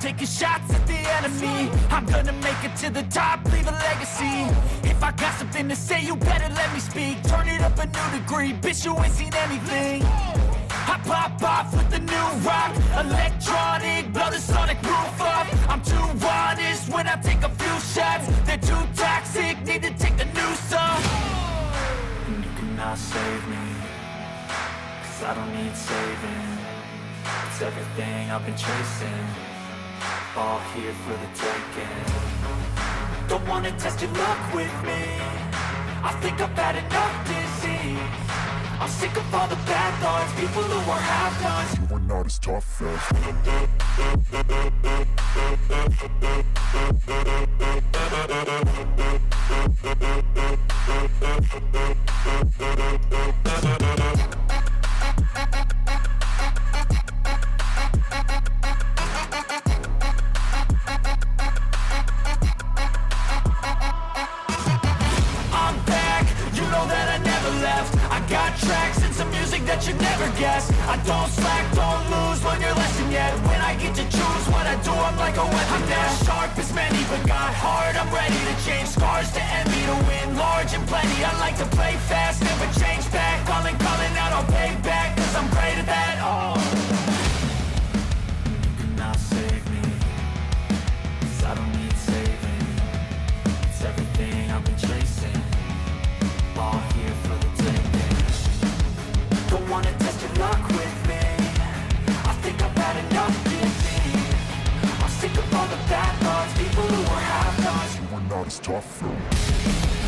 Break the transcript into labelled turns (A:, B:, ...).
A: taking shots at the enemy. I'm gonna make it to the top, leave a legacy. If I got something to say, you better let me speak. Turn it up a new degree, bitch, you ain't seen anything. I pop off with the new rock, electronic, blow the sonic roof up. I'm too honest when I take a few shots. They're too toxic, need to take a new song. And you cannot save me, 'cause I don't need saving. It's everything I've been chasing, all here for the taking. Don't wanna test your luck with me, I think I've had enough disease. I'm sick of all the bad thoughts, people who are half-nots.
B: You are not as tough as
A: I'm back, you know that I never left. I got tracks and some music that you never guessed. I don't slack, don't lose, learn your lesson yet. When I get to choose what I do, I'm like a weapon. I'm not sharp as many, but got heart. I'm ready to change scars to envy, to win large and plenty. I like to play fast, never change back. Calling out, I'll pay back, 'cause I'm great at that. Oh, you cannot save me, 'cause I don't need saving. It's everything I've been chasing, all here for the taking. Don't wanna test your luck with me, I think I've had enough disease. I'm sick of all the bad thoughts, people who are half-nots.
B: you are not as tough as